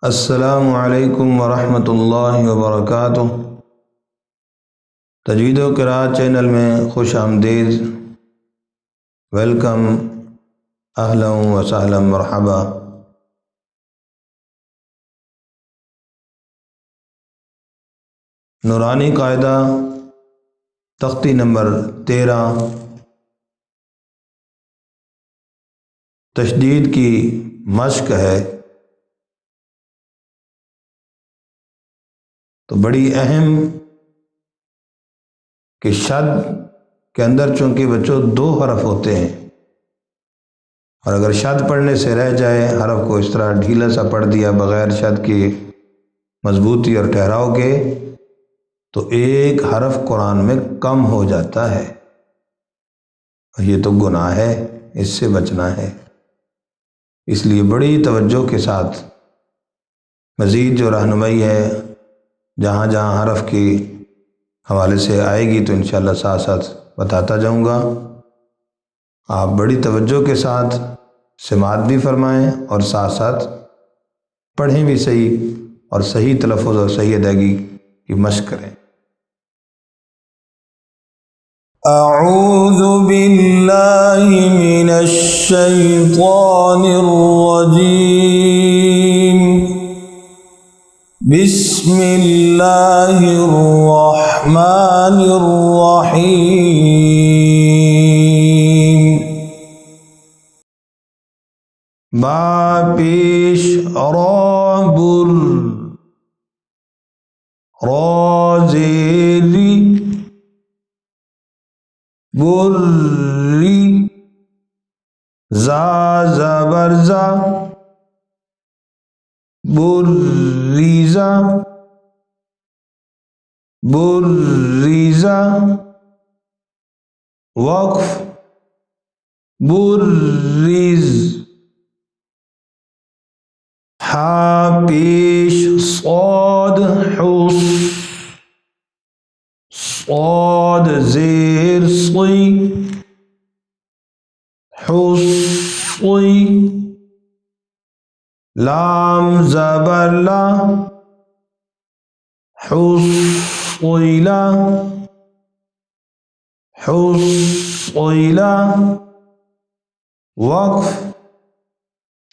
अस्सलामु अलैकुम वरहमतुल्लाहि वबरकातुह। तजवीद व क़िराअत चैनल में खुश आमदीद। वेलकम, अहलन व सहलन मरहबा। नूरानी कायदा तख्ती नंबर 13, तशदीद की मश्क है। तो बड़ी अहम कि शद के अंदर चूंकि बच्चों 2 हरफ होते हैं, और अगर शद पढ़ने से रह जाए, हरफ को इस तरह ढीला सा पढ़ दिया बग़ैर शद की मजबूती और ठहराव के, तो एक हरफ कुरान में कम हो जाता है। ये तो गुनाह है, इससे बचना है। इसलिए बड़ी तवज्जो के साथ मज़ीद जो रहनुमाई है, जहाँ जहाँ हरफ की हवाले से आएगी तो इंशाअल्लाह साथ साथ बताता जाऊँगा। आप बड़ी तवज्जो के साथ समात भी फरमाएं और साथ साथ पढ़ें भी सही, और सही तलफ़्फ़ुज़ और सही अदायगी की मश्क करें। अऊज़ु बिल्लाहि मिनश शैतानिर रजीम। बिस्मिल्लाहिर रहमानिर रहीम। बा पेश बुर, रोज़ेरी बुर्री, जा ज़बरजा बुर्रीज़ा बुर्रीज़ा, वक्फ बुर्रिज़। हा पेश सौद हुस, सौद ज़ेर सुई, हुस्सुई। लाम ज़बर ला, हुस्सुइला हुस्सुइला, वक्फ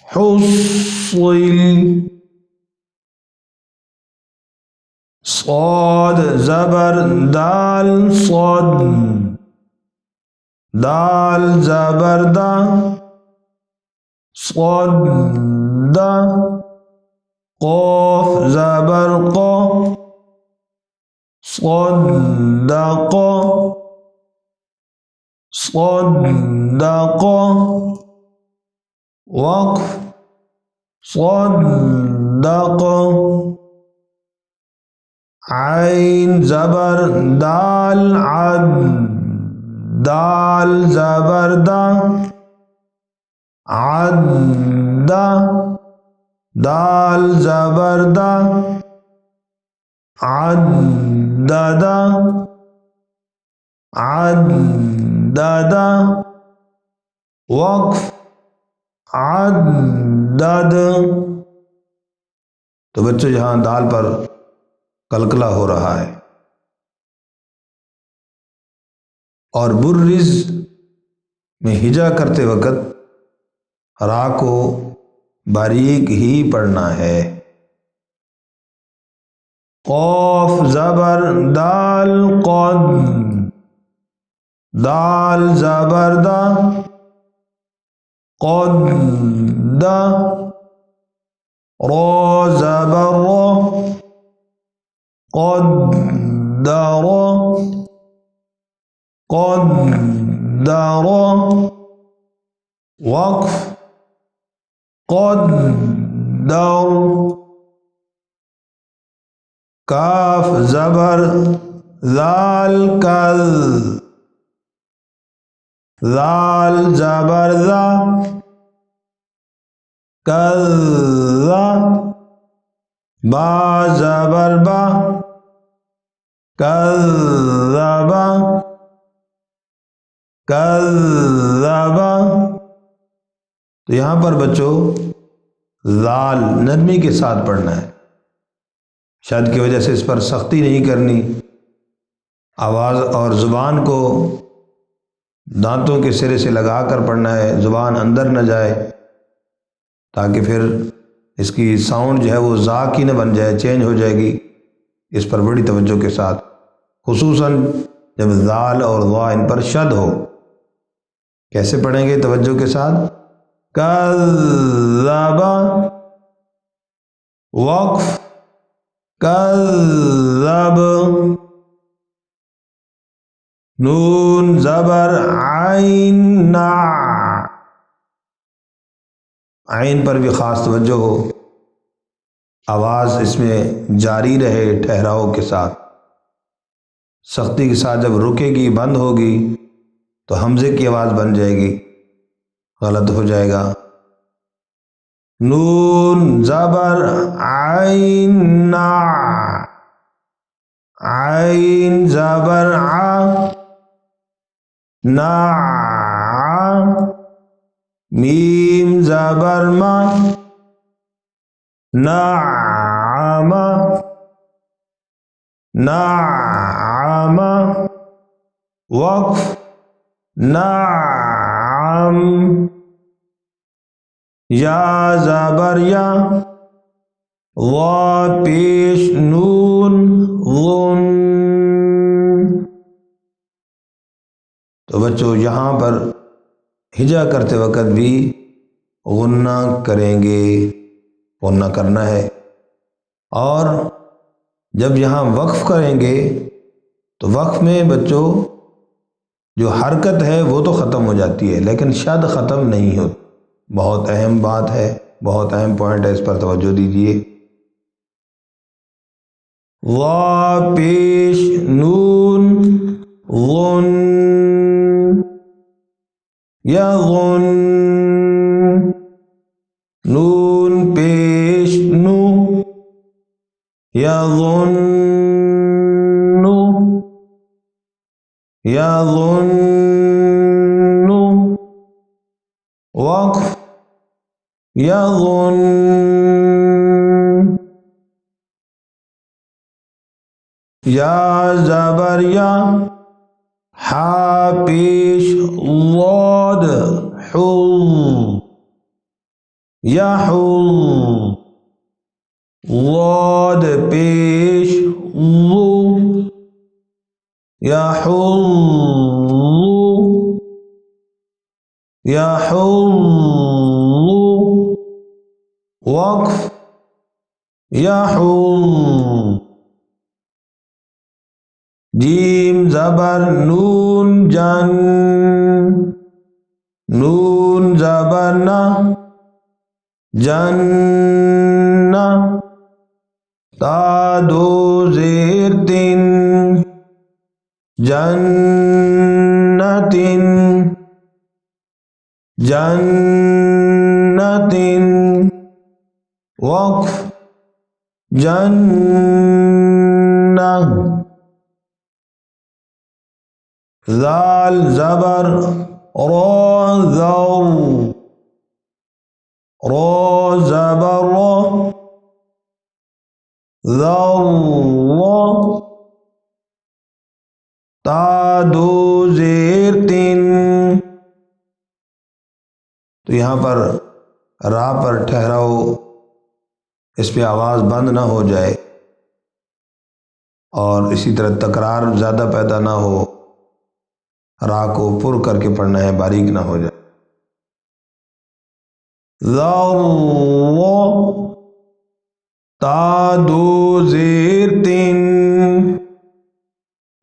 हुस्सुइल। सौद ज़बर दाल सौद, दाल ज़बर दा सौदा, क़ाफ ज़बर क़ा सौदक़ा सौदक़ा, वक्फ सौदक़ा। आइन ज़बर दाल अद, दाल ज़बर दा अद्दा, दाल ज़बर दा अद्ददा अद्ददा, वक्फ अद्दद। तो बच्चों यहाँ दाल पर कलकला हो रहा है। और बुर्रिज़ में हिजा करते वक़्त रा को बारीक ही पढ़ना है। क़ाफ ज़बर दाल क़द, दाल ज़बर दा क़द्दा, रा ज़बर रा क़द्दरा क़द्दरा, वक्फ क़द्दर। काफ ज़बर ज़ाल कल, ज़ाल ज़बर ज़ा कज़्ज़ा, बा ज़बर बा कज़्ज़बा कज़्ज़बा। तो यहाँ पर बच्चों ज़ाल नरमी के साथ पढ़ना है। शद की वजह से इस पर सख्ती नहीं करनी। आवाज़ और ज़ुबान को दांतों के सिरे से लगा कर पढ़ना है, ज़ुबान अंदर न जाए, ताकि फिर इसकी साउंड जो है वो ज़ा की न बन जाए, चेंज हो जाएगी। इस पर बड़ी तवज्जो के साथ, खुसूसन जब ज़ाल और ज़ा इन पर शद हो। कैसे पढ़ेंगे तवज्जो के साथ? कज़्ज़बा, वक्फ, कज़्ज़ब, नून ज़बर आइन ना, आइन पर भी ख़ास तवज्जो हो, आवाज़ इसमें जारी रहे ठहराव के साथ। सख्ती के साथ जब रुकेगी, बंद होगी, तो हमज़े की आवाज़ बन जाएगी, गलत हो जाएगा। नून ज़बर आइन ना, आइन ज़बर आ, ना, मीम ज़बर मा, नामा, नामा, वक्फ, नाम, या ज़बर या, वा पेश नून, ज़ुन। तो बच्चों यहाँ पर हिजा करते वक़्त भी गुन्ना करेंगे, गुन्ना करना है। और जब यहाँ वक्फ करेंगे तो वक्फ में बच्चों जो हरकत है वो तो ख़त्म हो जाती है, लेकिन शद ख़त्म नहीं होती। बहुत अहम बात है, बहुत अहम पॉइंट है, इस पर तवज्जो दीजिए। वा पेश नून, ज़ुन, यज़ुन, नून पेश नू, यज़ुन्नु, यज़ुन्नु, वक्फ, यज़ुन्न, या ज़बर या, हा पेश वाद, हु, यहु, वाद पेश वु, यहुल्लु, यहुल्लु, वक्फ, यहुल्लु। जीम ज़बर नून जन, नून ज़बर ना, जन्ना, ता दो ज़ेर तिन, जन्नतिन, जन्नतिन, वक्फ, जन्नह। ज़ाल ज़बर रो, ज़ौ, रो ज़बर रो, ज़ौ, ता दो ज़ेर तिन। तो यहाँ पर रा पर ठहराओ, इस पे आवाज़ बंद ना हो जाए, और इसी तरह तकरार ज़्यादा पैदा ना हो। रा को पुर करके पढ़ना है, बारीक ना हो जाए। ज़ौ, ता दो ज़ेर तिन,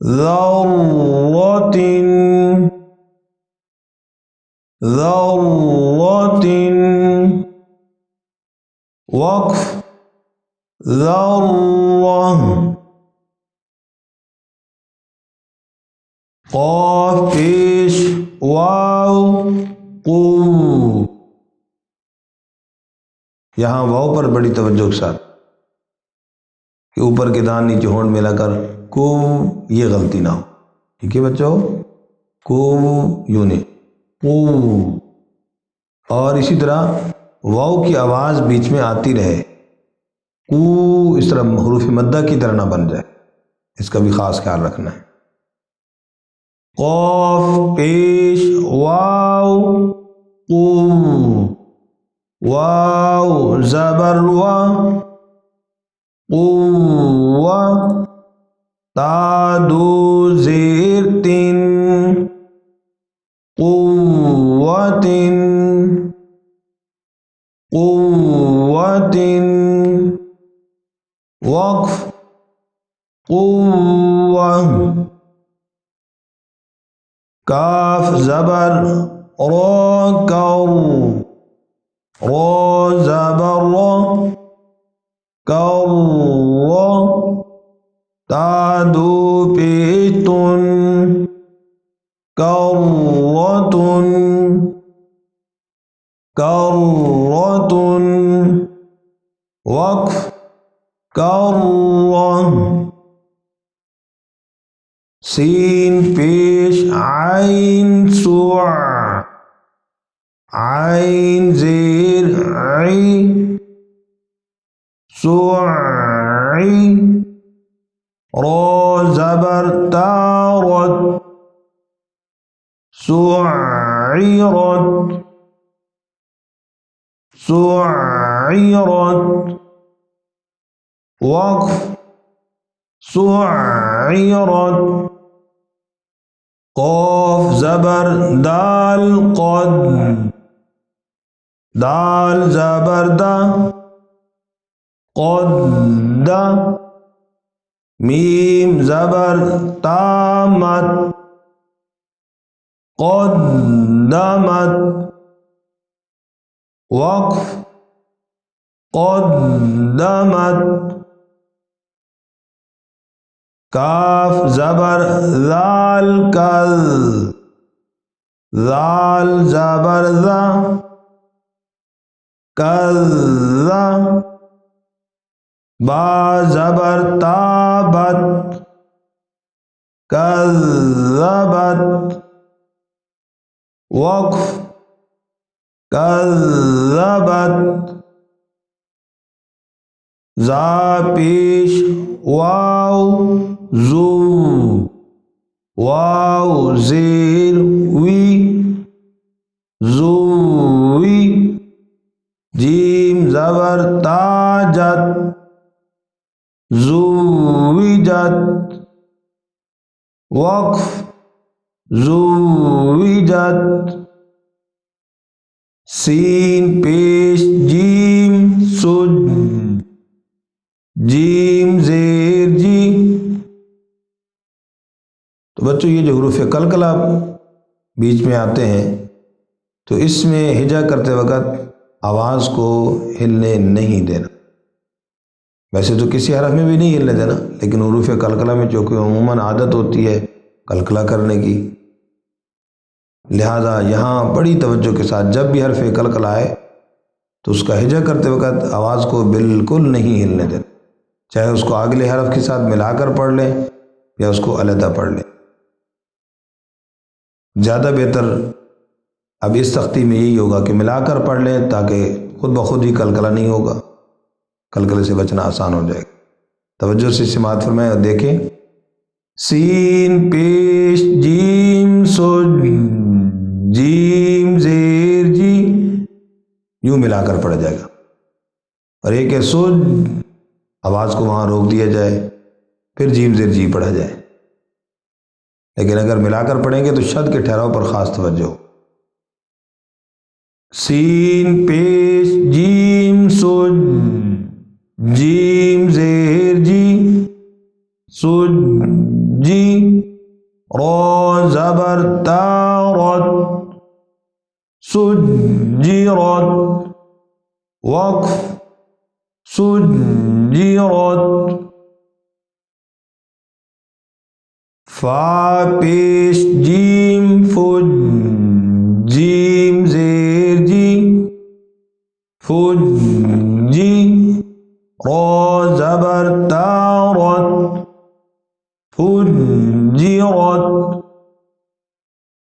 ज़ौतिन, ज़ौतिन, वक्फ, ज़ौह। क़ाफ़ पेश वाव, क़ू। यहाँ वाव पर बड़ी तवज्जो के साथ, कि ऊपर के दान नीचे होंठ मिलाकर को, ये गलती ना हो। ठीक है बच्चों, को यूं नहीं, को। और इसी तरह वाव की आवाज़ बीच में आती रहे, कू इस तरह हरूफ मद्दा की तरह ना बन जाए, इसका भी ख़ास ख्याल रखना है। क़ाफ पेश वाव कू, वाव ज़बर वा क़ुव्वा, ता दो ज़ेर तीन क़ुव्वतिन, क़ुव्वतिन, वक़्फ़ क़ुव्वा, काफ ज़बर रा कौ, रा ज़बर रा कौ, ता दो पेश तुन कर्रतुन, कर्रतुन, वक़्फ़ कर्रा, सीन पेश आइन सुआ, आइन ज़ेर आई सुई, रा ज़बर तारत सुइरत, सुइरत, वक़्फ़ सुइरत, क़ाफ ज़बर दाल क़द, दाल ज़बर दा क़द, मीम ज़बर तामत क़द्दमत, वक़्फ़ क़द्दमत, काफ ज़बर ज़ाल कल, ज़ाल ज़बर ज़ा कज़्ज़ा, बा ज़बर ताबत कज़्ज़बत, वक़्फ़ कज़्ज़बत, ज़ा पेश वाव ज़ू, वाव ज़ेर वी ज़ूवी, जीम ज़बर ताजत ज़ूविजत, वक़्फ़ ज़ूविजत, सीन पेश जीम सुज, जीम ज़ेर जी। तो बच्चों ये जो हुरूफ़ कलकला बीच में आते हैं तो इसमें हिजा करते वक़्त आवाज़ को हिलने नहीं देना। वैसे तो किसी हरफ में भी नहीं हिलने देना, लेकिन हुरूफ़ कलकला में चूँकि अमूमन आदत होती है कलकला करने की, लिहाजा यहाँ बड़ी तवज्जो के साथ जब भी हरफ कलकला आए तो उसका हिजा करते वक़्त आवाज़ को बिल्कुल नहीं हिलने देना, चाहे उसको अगले हरफ के साथ मिलाकर पढ़ लें या उसको अलहदा पढ़ लें। ज़्यादा बेहतर अब इस सख्ती में यही होगा कि मिलाकर पढ़ लें ताकि खुद ब खुद ही कलकला नहीं होगा, कलकले से बचना आसान हो जाएगा। तवज्जो से समाअत फरमाएं और देखें। सीन पेश जीम सुज, जीम ज़ेर जी, यूँ मिलाकर पढ़ा जाएगा। और एक है सुज, आवाज़ को वहाँ रोक दिया जाए, फिर जीम ज़ेर जी पढ़ा जाए। लेकिन अगर मिलाकर पढ़ेंगे तो शद के ठहराव पर ख़ास तवज्जो। सीन पेश जीम सुज, जीम ज़ेर जी सुज जी, रा ज़बर तारत सुज्जिरत, वक़्फ़ सुज्जिरत, फा पेश जीम फुज, जीम ज़ेर जी फुज जी, रा ज़बर तारत फुज्जिरत,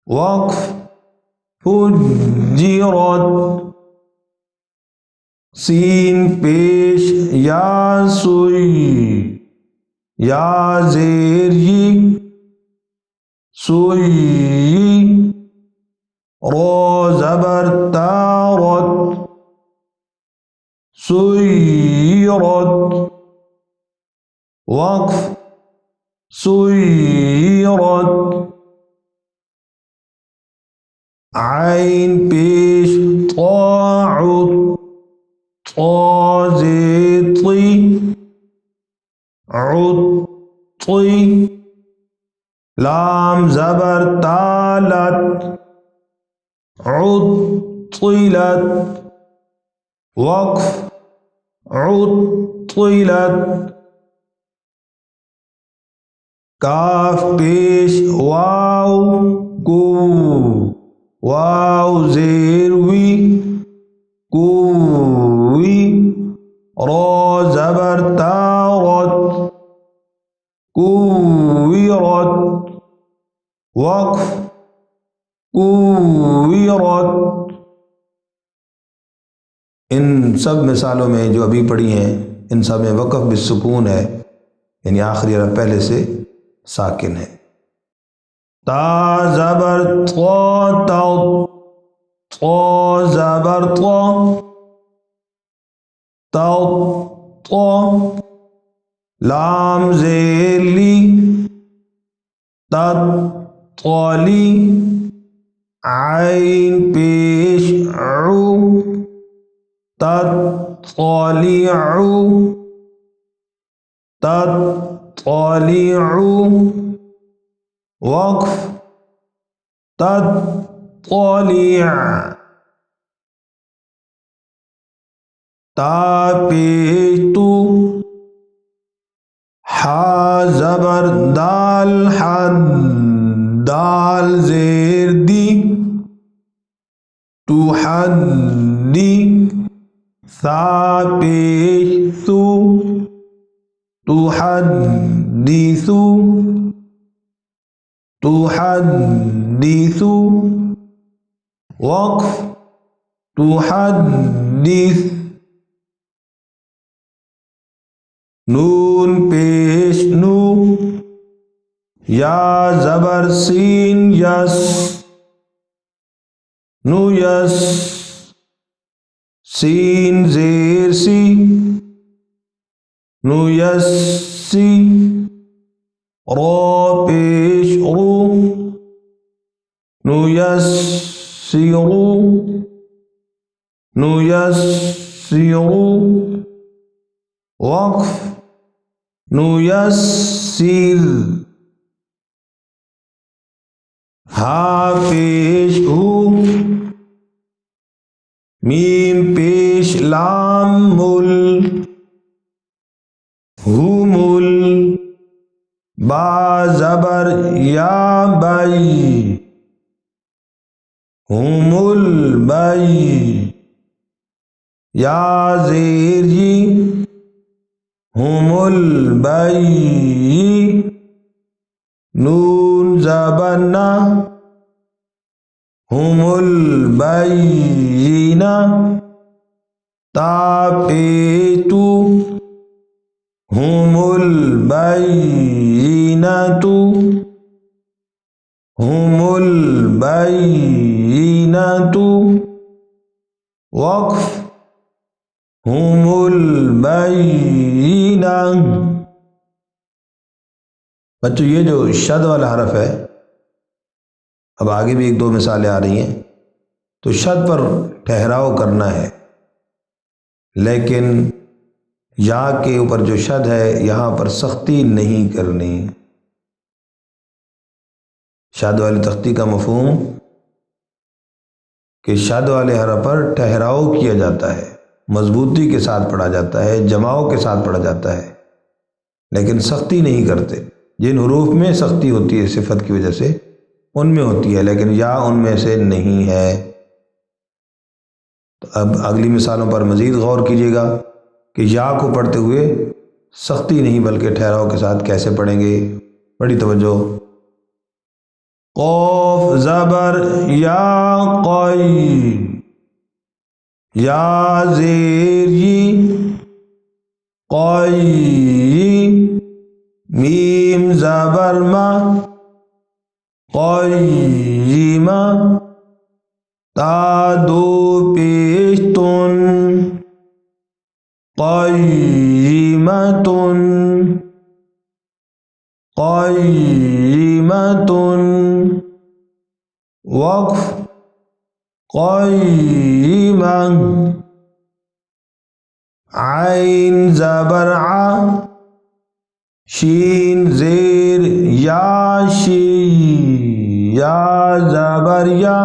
वक़्फ़ फुज्जिरत, सीन पेश या सुई, या ज़ेर यी सुई, रो ज़बर ता रत सुयरत, वक्फ सुयरत, आइन पेश ताउत, ताज़ेती उत्ती, लाम ज़बर तालत उत्तिलत, वक्फ उत्तिलत, काफ पेश वाव कू, वाव ज़ेर वी कुवी, रो ज़बर ता रत कुविरत, वक्फ कुविरत। इन सब मिसालों में जो अभी पढ़ी हैं इन सब में वक़्फ़ बिस्सुकून है, यानी आखिरी हरफ पहले से साकिन है। ता ज़बर ता ता, ता ज़बर ता ता ता, लाम ज़ेर ली तत ताली, आइन पेश उ तत्तालिउ, तत्तालिउ, वक्फ तत्तालिअ, ता पेश तू, हा ज़बर दाल हद, दाल ज़ेर दी तू हद्दी, सा पेश सू तुहद्दिसु, तुहद्दिसु, वक्फ तुहद्दिस, नून पेश नू, या ज़बर सीन यस, नुयस, सीन ज़ेर सी नुयस्सी, रो पेश रू नुयस्सिरू, नुयस्सिरू, वक्फ नुयस्सिर, हा पेश हू, मीम पेश लाम मुल, हुमुल, बा ज़बर या बई, हुमुल बई, या ज़ेर यी हुमुल बई, नून ज़बर ना हुमुल बईना, ता पेतू हुमुल बईनतु, हुमुल बईनतु, वक्फ हुमुल बईना। बच्चों ये जो शद वाला हरफ है, अब आगे भी एक दो मिसालें आ रही हैं, तो शद पर ठहराव करना है, लेकिन या के ऊपर जो शद है यहाँ पर सख्ती नहीं करनी। शद वाली तख्ती का मफहूम कि शद वाले हरफ पर ठहराव किया जाता है, मजबूती के साथ पढ़ा जाता है, जमाव के साथ पढ़ा जाता है, लेकिन सख्ती नहीं करते। जिन हुरूफ में सख्ती होती है सिफत की वजह से उनमें होती है, लेकिन या उनमें से नहीं है। तो अब अगली मिसालों पर मज़ीद गौर कीजिएगा कि या को पढ़ते हुए सख्ती नहीं बल्कि ठहराव के साथ कैसे पढ़ेंगे। बड़ी तवज्जो। क़ाफ़ ज़बर या क़ई, या ज़ेर यी क़ॉयी मीम ज़बर मा क़ॉयिमा ता दो पेश तुन क़ॉयिमतुन क़ॉयिमतुन वक़्फ़ क़ॉयिमा आइन ज़बर आ शीन ज़ेर याशी या ज़बर या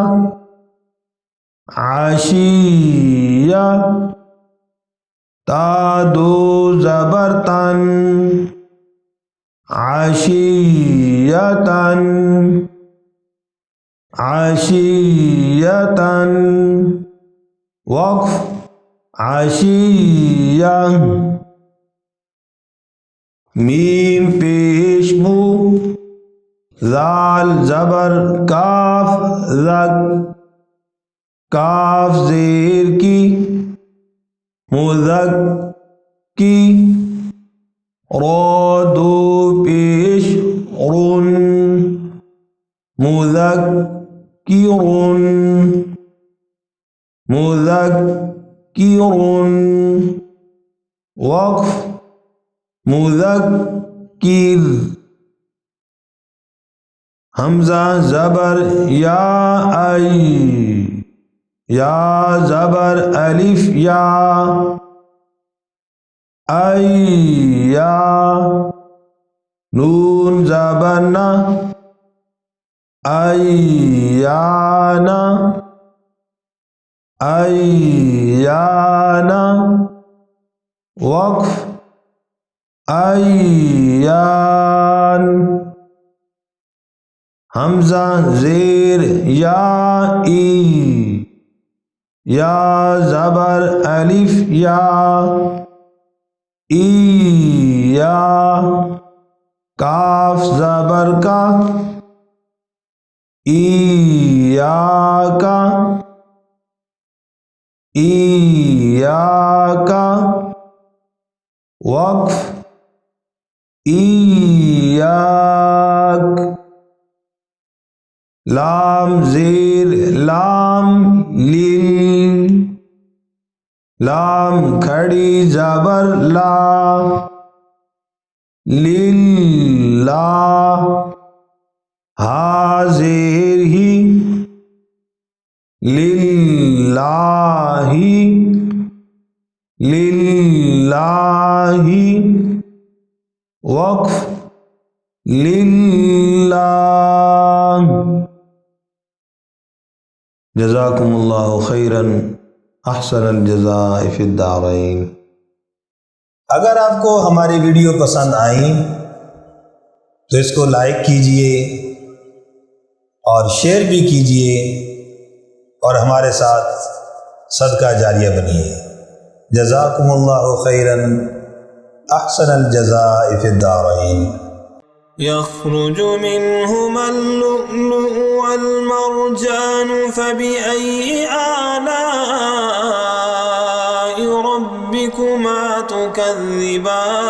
आशिया ता दो ज़बर तन आशियतन आशियतन वक़्फ़ आशिया मीम पेशमू ज़ाल ज़बर काफ ज़ग काफ ज़ेर की मुज़क की रो दो पेश रुन मुज़क की रुन मुज़क की रुन वक़्फ़ मुज़क्किर हमज़ा ज़बर या आई या ज़बर अलिफ या अय्या नून ज़बर ना अय्याना अय्याना वक़्फ़ अय्यान हमज़ा ज़ेर या ई या ज़बर अलिफ या ईया काफ ज़बर का ईयाका ईयाका वक़्फ़ ईयाक लाम ज़ेर लाम लिल लाम खड़ी ज़बर ला लिल्ला हा ज़ेर ही लिल्लाही लिल्लाही वक़्फ़ लिल्लाह जज़ाकुमुल्लाहु खैरन अहसनल जज़ाए फिद दारैन। अगर आपको हमारी वीडियो पसंद आई तो इसको लाइक कीजिए और शेयर भी कीजिए और हमारे साथ सदका जारिया बनिए। जज़ाकुमुल्लाहु खैरन अहसनल जज़ाए फिद दारैन। यख़्रुजु मिन्हुमल लुअ्लुअु वल मरजानु फ़बिअय्यि आलाइ रब्बिकुमा तुकज़्ज़िबान।